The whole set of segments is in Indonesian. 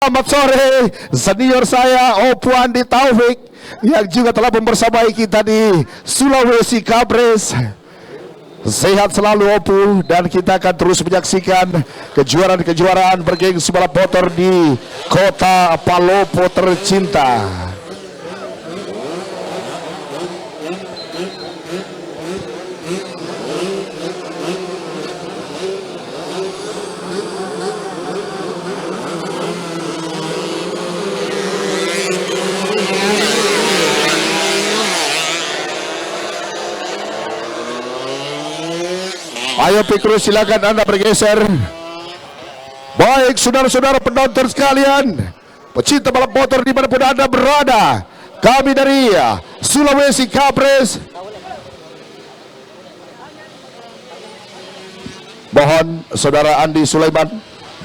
Selamat sore senior saya Opu Andi Taufik yang juga telah membersamai kita di Sulawesi Kapres. Sehat selalu Opu, dan kita akan terus menyaksikan kejuaraan-kejuaraan bergengsi balap motor di kota Palopo tercinta. Ayo Pikru, silakan Anda bergeser. Baik saudara-saudara penonton sekalian, pecinta balap motor dimanapun Anda berada, kami dari Sulawesi Kapres mohon saudara Andi Sulaiman,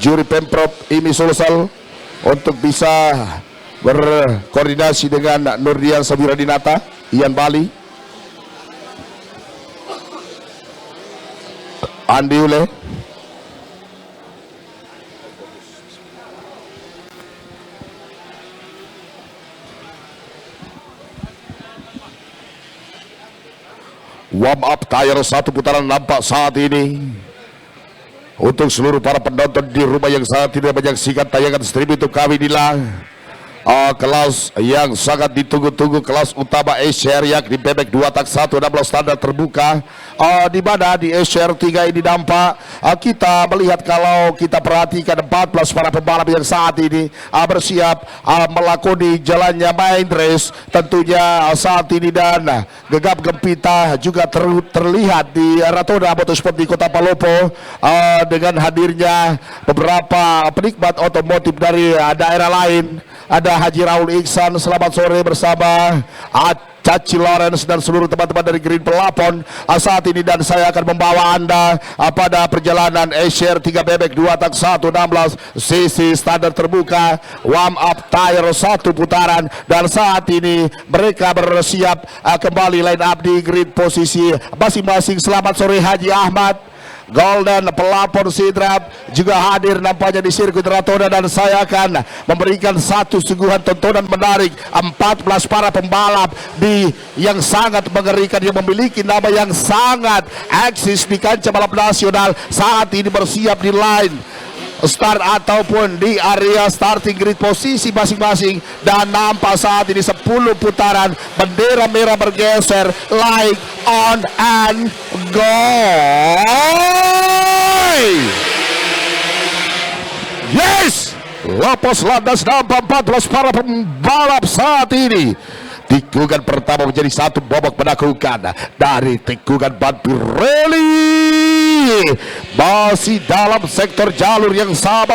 juri Pemprov IMI Sulsel, untuk bisa berkoordinasi dengan Nurdian Sabiradinata, Ian Bali, Andi Ule, warm up tayar satu putaran nampak saat ini. Untuk seluruh para penonton di rumah yang saat tidak menyaksikan tayangan stream itu, kami inilah kelas yang sangat ditunggu-tunggu, kelas utama A-Share yakni bebek 2 tak 1 16 standar terbuka, di mana di A-Share 3 ini nampak kita melihat, kalau kita perhatikan 14 para pembalap yang saat ini bersiap melakoni jalannya main race tentunya saat ini, dan gegap gempita juga terlihat di Ratoda Motorsport di kota Palopo dengan hadirnya beberapa penikmat otomotif dari daerah lain. Ada Haji Raul Iksan, selamat sore, bersama Caci Lawrence dan seluruh teman-teman dari Green Pelapon saat ini, dan saya akan membawa Anda pada perjalanan A-Share 3 bebek 2 tak 1 16 cc standar terbuka, warm up tire 1 putaran, dan saat ini mereka bersiap kembali line up di grid posisi masing-masing. Selamat sore Haji Ahmad. Golden Pelapon Sidrap juga hadir nampaknya di sirkuit Ratoda, dan saya akan memberikan satu suguhan tontonan menarik 14 para pembalap yang sangat mengerikan, yang memiliki nama yang sangat eksis di kancah balap nasional, saat ini bersiap di line start ataupun di area starting grid posisi masing-masing, dan nampak saat ini 10 putaran bendera merah bergeser, like on and go. Yes, Lapos landas nampak 14 para pembalap saat ini. Tikungan pertama menjadi satu bobok menaklukkan dari tikungan ban Pirelli, masih dalam sektor jalur yang sama.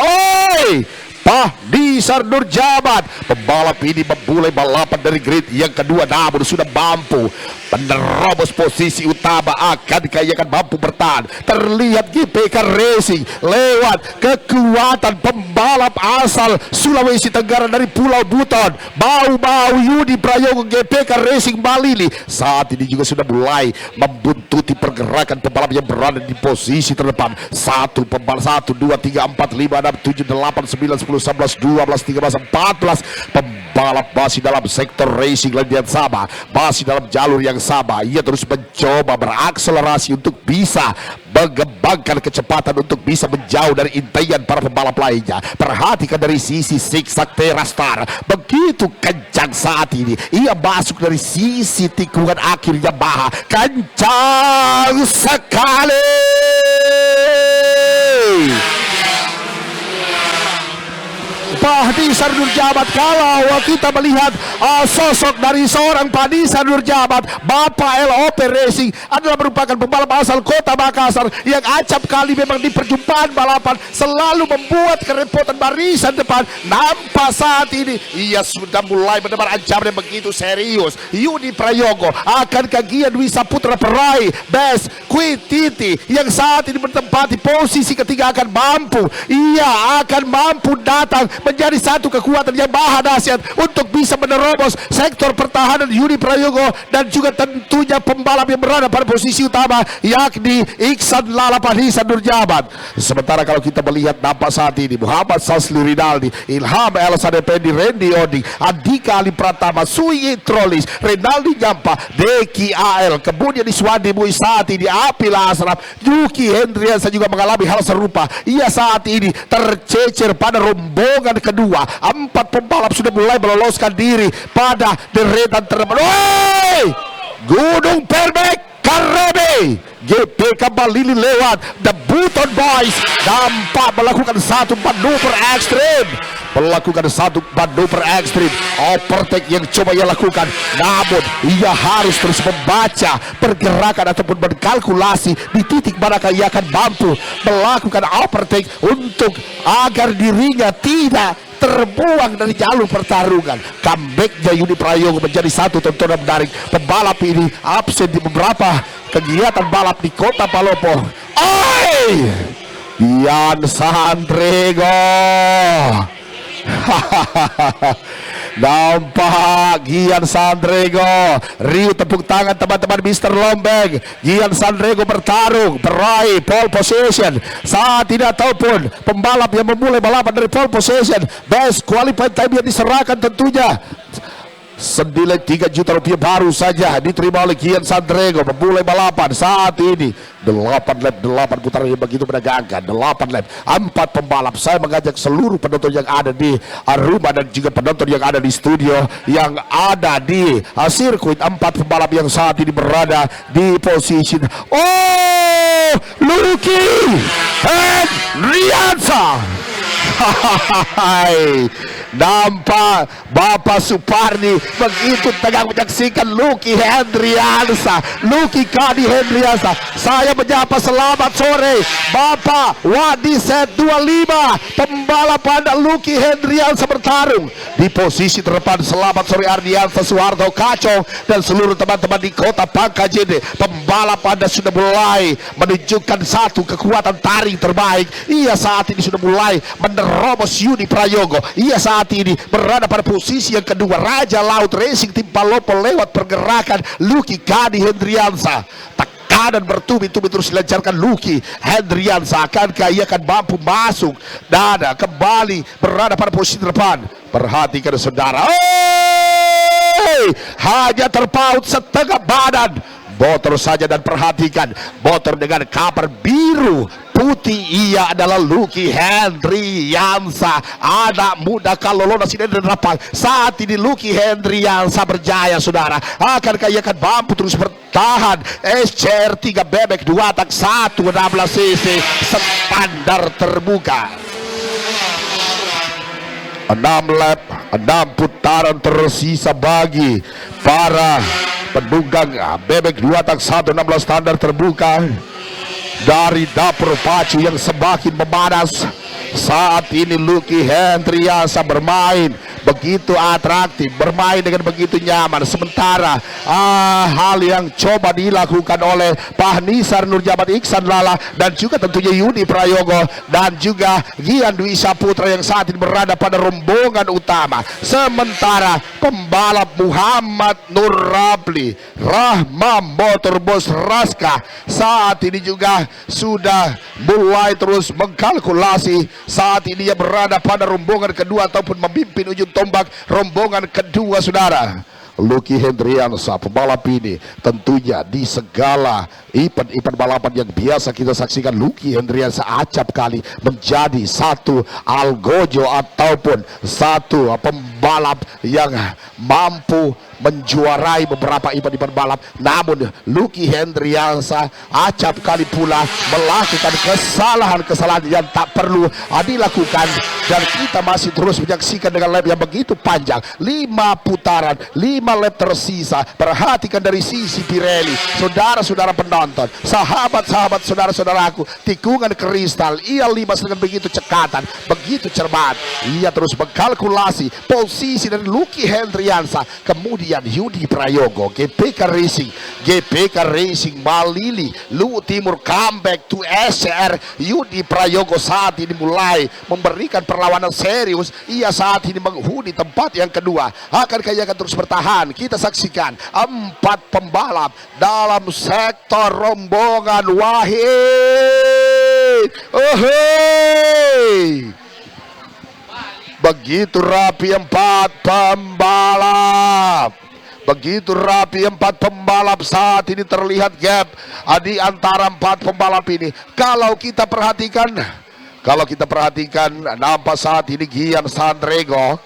Pahdisar Nurjaman, pembalap ini memulai balapan dari grid yang kedua, namun sudah mampu menerobos posisi utama. Akankah ia akan mampu bertahan? Terlihat GPK Racing lewat kekuatan pembalap asal Sulawesi Tenggara dari Pulau Buton, Bau Yudi Prayogo. GPK Racing Malili saat ini juga sudah mulai membuntuti pergerakan pembalap yang berada di posisi terdepan. 1 pembalap 1 2 3 4 5 6 7 8 9 10 11 12 13 14 pembalap masih dalam sektor racing lain yang sama, masih dalam jalur yang sama. Ia terus mencoba berakselerasi untuk bisa mengembangkan kecepatan untuk bisa menjauh dari intaian para pembalap lainnya. Perhatikan dari sisi zigzag Terastar, begitu kencang saat ini. Ia masuk dari sisi tikungan akhir Yamaha, kencang sekali. Pahdisar Nurjaman, kalau kita melihat sosok dari seorang Pahdisar Nurjaman, Bapak LOP Racing adalah merupakan pembalap asal kota Makassar yang acap kali memang di perjumpaan balapan selalu membuat kerepotan barisan depan. Nampak saat ini ia sudah mulai mendapat ancaman yang begitu serius. Yudi Prayogo, akankah Gian Dwi Saputra peraih Best Quintity yang saat ini bertempat di posisi ketiga akan mampu? Ia akan mampu datang menjadi satu kekuatan yang maha dahsyat untuk bisa menerobos sektor pertahanan Yudi Prayogo dan juga tentunya pembalap yang berada pada posisi utama yakni Iksan Lalapanisa Nurjaman. Sementara kalau kita melihat nampak saat ini Muhammad Sasli Rinaldi, Ilham Elsa Dependi, Randy Oding, Andika Ali Pratama, Suyi Trolis, Renaldi Nyampa, Deki AL, kemudian Iswandi Mui saat ini Apila Asraf, Yuki Hendriansa juga mengalami hal serupa. Ia saat ini tercecer pada rombongan kedua. 4 pembalap sudah mulai meloloskan diri pada deretan terdepan. Gunung Perbek Karebe GP kembali lewat The Buton Boys nampak melakukan satu manuver ekstrim, overtake yang coba ia lakukan, namun ia harus terus membaca pergerakan ataupun menkalkulasi di titik manakah ia akan mampu melakukan overtake untuk agar dirinya tidak terbuang dari jalur pertarungan. Comebacknya Yudi Prayogo menjadi satu tontonan menarik. Pembalap ini absen di beberapa kegiatan balap di kota Palopo. Gian Sandrego nampak Gian Sandrego. Riuh tepuk tangan teman-teman Mr. Lombeng. Gian Sandrego bertarung meraih pole position saat ini ataupun pembalap yang memulai balapan dari pole position. Best qualified time yang diserahkan tentunya senilai 3 juta rupiah baru saja diterima oleh Gian Sandrego memulai balapan saat ini. 8 lap, 8 putaran yang begitu menegangkan. 8 lap, 4 pembalap. Saya mengajak seluruh penonton yang ada di rumah dan juga penonton yang ada di studio yang ada di sirkuit. 4 pembalap yang saat ini berada di posisi Luki Hendriansa. Nampak Bapak Suparni begitu tegang menyaksikan Luki Hendriansa, Luki Kadi Hendriansa. Saya menyapa selamat sore Bapak Wadi Set 25. Pembalap Anda Luki Hendriansa bertarung di posisi terdepan. Selamat sore Ardiansa Suharto Kacong dan seluruh teman-teman di kota Pangkajene. Pembalap Anda sudah mulai menunjukkan satu kekuatan taring terbaik. Ia saat ini sudah mulai menerobos Yudi Prayogo. Ia saat ini berada pada posisi yang kedua. Raja Laut Racing Tim Palopo lewat pergerakan Luki Kadi Hendriansa. Tekanan bertubi-tubi terus dilancarkan Luki Hendriansa. Akankah ia akan mampu masuk dan kembali berada pada posisi depan? Perhatikan saudara, hanya terpaut setengah badan motor saja, dan perhatikan motor dengan cover biru putih. Ia adalah Luki Hendriansa, anak muda Kalolono Sinenderapan. Saat ini Luki Hendriansa berjaya saudara. Akankah ia akan mampu terus bertahan? SCR 3 bebek 2 tak 1 16 cc standar terbuka. 6 lap, 6 putaran tersisa bagi para penunggang bebek 2 tak 1 16 standar terbuka. Dari dapur pacu yang semakin memanas, saat ini Luki Hendriansa bermain begitu atraktif, bermain dengan begitu nyaman. Sementara hal yang coba dilakukan oleh Pahnisar Nurjaman, Iksan Lala dan juga tentunya Yudi Prayogo dan juga Gian Dwi Saputra yang saat ini berada pada rombongan utama. Sementara pembalap Muhammad Nur Rapli Rahma Motorbos Raska saat ini juga sudah mulai terus mengkalkulasi. Saat ini ia berada pada rombongan kedua ataupun memimpin ujung tombak rombongan kedua saudara. Luki Hendriansa, pembalap ini tentunya di segala event balapan yang biasa kita saksikan, Luki Hendriansa acap kali menjadi satu algojo ataupun satu pembalap yang mampu menjuarai beberapa event balap. Namun Luki Hendriansa acap kali pula melakukan kesalahan-kesalahan yang tak perlu dilakukan, dan kita masih terus menyaksikan dengan lap yang begitu panjang. 5 putaran, 5 lap tersisa. Perhatikan dari sisi Pirelli, saudara-saudara penonton, sahabat-sahabat, saudara-saudaraku, tikungan kristal. Ia libas dengan begitu cekatan, begitu cermat. Ia terus mengkalkulasi posisi dari Luki Hendriansa. Kemudian Gian Yudi Prayogo, GPK Racing Malili Luwu Timur comeback to SCR. Yudi Prayogo saat ini mulai memberikan perlawanan serius. Ia saat ini menghuni tempat yang kedua. Akankah ia akan terus bertahan? Kita saksikan 4 pembalap dalam sektor rombongan Wahid. Begitu rapi 4 pembalap. Begitu rapi 4 pembalap. Saat ini terlihat gap di antara 4 pembalap ini. Kalau kita perhatikan, nampak saat ini Gian Sandrego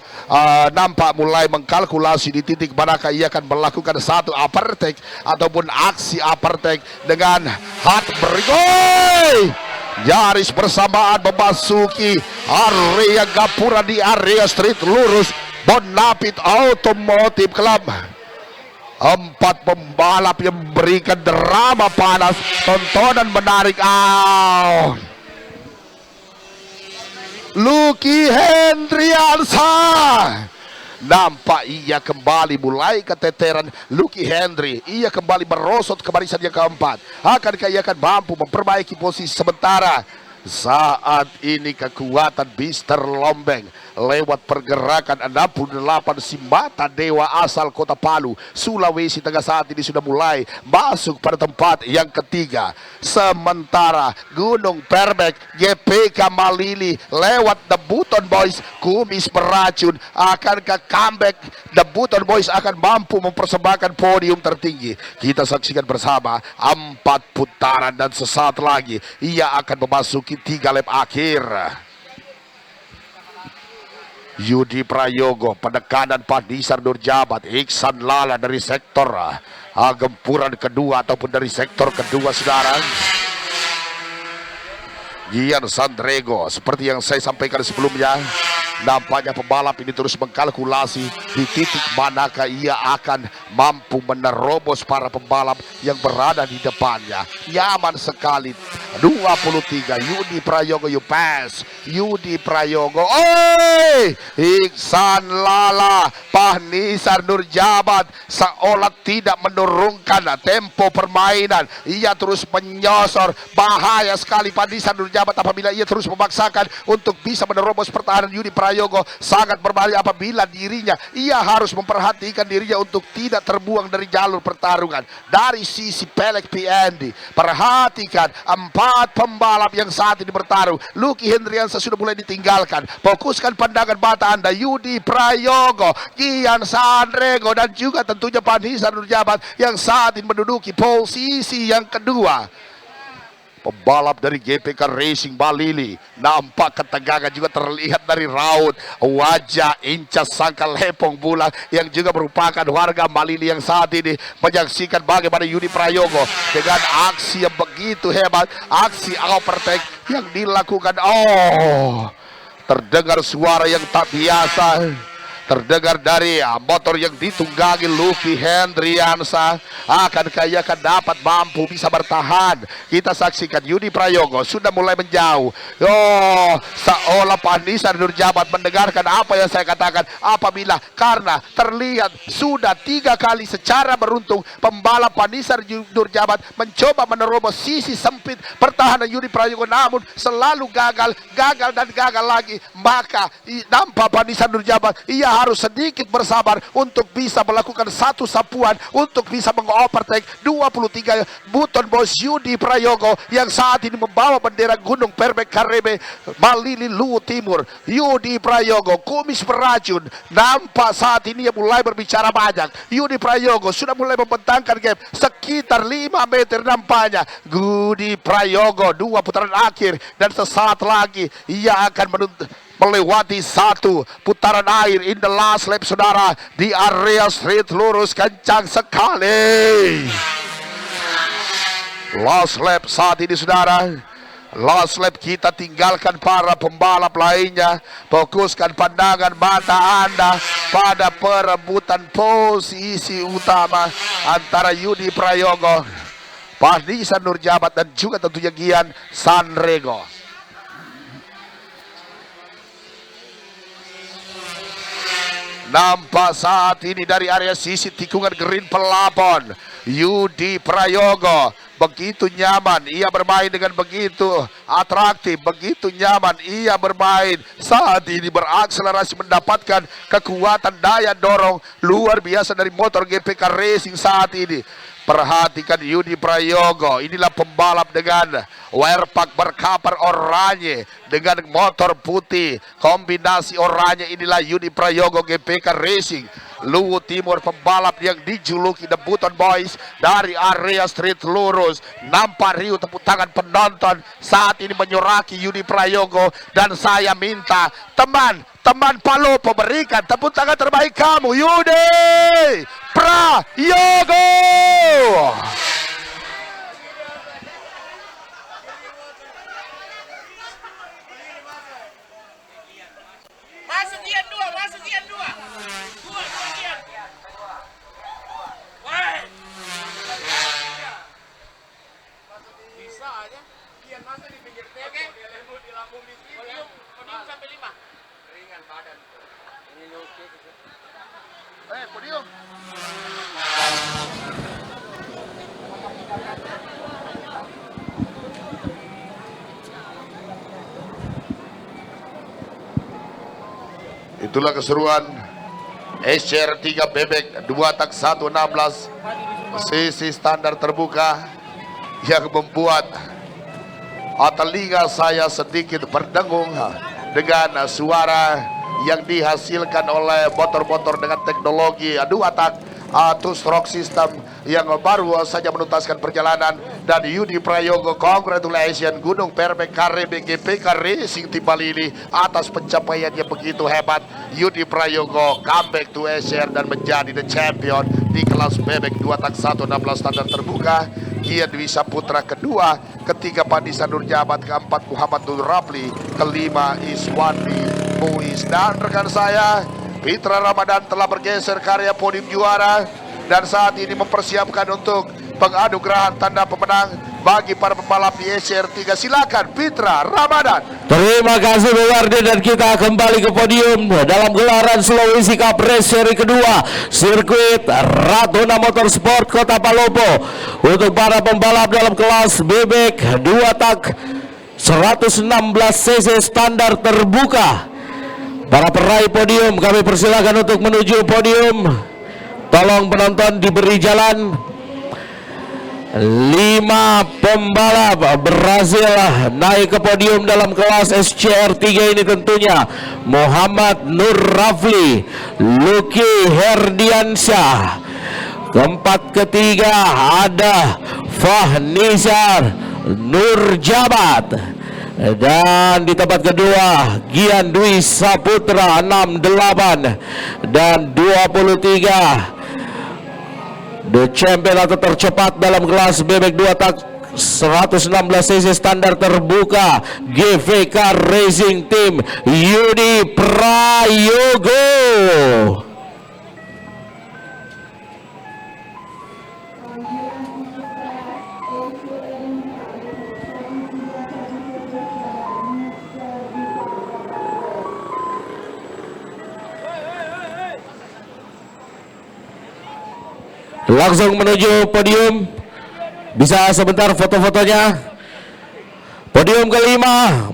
nampak mulai mengkalkulasi di titik manakah ia akan melakukan satu overtake ataupun aksi overtake dengan hard brake. Nyaris bersamaan memasuki area gapura di area street lurus Bonapit Automotive Club. 4 pembalap yang memberikan drama panas, tontonan menarik. Lucky Hendriansa nampak ia kembali mulai keteteran. Lucky Henry, ia kembali merosot ke barisan yang keempat. Akankah ia akan mampu memperbaiki posisi sementara? Saat ini kekuatan Mr. Lombeng lewat pergerakan 68 Simbata Dewa asal Kota Palu, Sulawesi Tengah saat ini sudah mulai masuk pada tempat yang ketiga. Sementara Gunung Perbek GPK Malili lewat The Buton Boys Kumis Beracun. Akankah comeback The Buton Boys akan mampu mempersembahkan podium tertinggi? Kita saksikan bersama 4 putaran dan sesaat lagi ia akan memasuki 3 lap akhir. Yudi Prayogo, penekanan Padisar Nurjabat, Iksan Lala dari sektor gempuran kedua ataupun dari sektor kedua, saudara. Gian Sandrego, seperti yang saya sampaikan sebelumnya, nampaknya pembalap ini terus mengkalkulasi di titik manakah ia akan mampu menerobos para pembalap yang berada di depannya. Nyaman sekali 23 Yudi Prayogo, you pass. Yudi Prayogo, Iksan Lala, Padisar Nurjabat seolah tidak menurunkan tempo permainan. Ia terus menyosor, bahaya sekali Padisar Nurjabat apabila ia terus memaksakan untuk bisa menerobos pertahanan. Yudi Prayogo sangat berbahaya apabila ia harus memperhatikan dirinya untuk tidak terbuang dari jalur pertarungan. Dari sisi Pelek PND, perhatikan 4 pembalap yang saat ini bertarung. Lucky Hendriansa sudah mulai ditinggalkan. Fokuskan pandangan mata Anda. Yudi Prayogo, Gian Sandrego, dan juga tentunya Padisar Nurjabat yang saat ini menduduki posisi yang kedua. Pembalap dari GPK Racing Malili, nampak ketegangan juga terlihat dari raut wajah Incas Sangka Lepong Bulang yang juga merupakan warga Malili yang saat ini menyaksikan bagaimana Yudi Prayogo dengan aksi yang begitu hebat, aksi overtake yang dilakukan. Terdengar suara yang tak biasa, terdengar dari motor yang ditunggangi Lucky Hendriansa. Akankah ia akan dapat mampu bisa bertahan? Kita saksikan Yudi Prayogo sudah mulai menjauh. Seolah Padisar Nurjabat mendengarkan apa yang saya katakan apabila karena terlihat sudah 3 kali secara beruntung pembalap Padisar Nurjabat mencoba menerobos sisi sempit pertahanan Yudi Prayogo, namun selalu gagal dan gagal lagi. Maka nampak Padisar Nurjabat ia harus sedikit bersabar untuk bisa melakukan satu sapuan untuk bisa mengovertake 23 Buton Boys Yudi Prayogo yang saat ini membawa bendera Gunung Perbek Karebe Malili Luwu Timur. Yudi Prayogo Kumis Beracun nampak saat ini mulai berbicara banyak. Yudi Prayogo sudah mulai membentangkan gap sekitar 5 meter nampaknya. Yudi Prayogo 2 putaran akhir dan sesaat lagi ia akan melewati 1 putaran air in the last lap, saudara, di area street lurus kencang sekali. Last lap saat ini, saudara. Last lap, kita tinggalkan para pembalap lainnya. Fokuskan pandangan mata Anda pada perebutan posisi utama antara Yudi Prayogo, Padisar Nurjabat, dan juga tentunya Gian Sandrego. Nampak saat ini dari area sisi tikungan green pelapon, Yudi Prayogo begitu nyaman, ia bermain dengan begitu atraktif, begitu nyaman ia bermain. Saat ini berakselerasi mendapatkan kekuatan daya dorong luar biasa dari motor GPK Racing saat ini. Perhatikan Yudi Prayogo, inilah pembalap dengan wearpack berkapar oranye dengan motor putih. Kombinasi oranye inilah Yudi Prayogo GPK Racing. Luwu Timur pembalap yang dijuluki The Button Boys dari area street lurus. Nampak riuh tepuk tangan penonton saat ini menyoraki Yudi Prayogo. Dan saya minta teman Palopo berikan tepuk tangan terbaik kamu, Yudi Prayogo. Masuk Gian dua. Dua Gian. Wah. Bisa aja. Gian masuk di pinggir tembok. Oke. Di lambung di sini. Podium sampai 5. Ringan badan. Ini oke. Podium. Itulah keseruan SCR 3 bebek 2 tak 1 16 sisi standar terbuka yang membuat telinga saya sedikit berdengung dengan suara yang dihasilkan oleh motor-motor dengan teknologi 2 tak two-stroke system yang baru saja menuntaskan perjalanan. Dan Yudi Prayogo, congratulations Gunung Permek Karebe GPK Racing timbal ini atas pencapaiannya begitu hebat. Yudi Prayogo comeback to SCR dan menjadi the champion di kelas bebek 2 tak 1 16 standar terbuka. Gian Dwi Saputra kedua, ketiga Pandisa Nurjabat, keempat Muhammad Nur Rafli, kelima Iswandi Muiz. Dan rekan saya Fitra Ramadan telah bergeser ke area podium juara dan saat ini mempersiapkan untuk penganugerahan tanda pemenang bagi para pembalap di SCR 3. Silakan Fitra Ramadan. Terima kasih Bung Wardi, dan kita kembali ke podium dalam gelaran Sulawesi Cup Race seri kedua sirkuit Ratuna Motorsport Kota Palopo untuk para pembalap dalam kelas bebek 2 tak 116 cc standar terbuka. Para peraih podium kami persilakan untuk menuju podium. Tolong penonton diberi jalan. 5 pembalap berhasil naik ke podium dalam kelas SCR 3 ini tentunya Muhammad Nur Rafli, Luki Herdiansyah. Keempat ketiga ada Fahnisar Nurjabat. Dan di tempat kedua Gian Dwi Saputra 68 dan 23 the champion atau tercepat dalam kelas bebek 2 tak 116 cc standar terbuka GVK Racing Team Yudi Prayogo. Langsung menuju podium. Bisa sebentar foto-fotonya. Podium kelima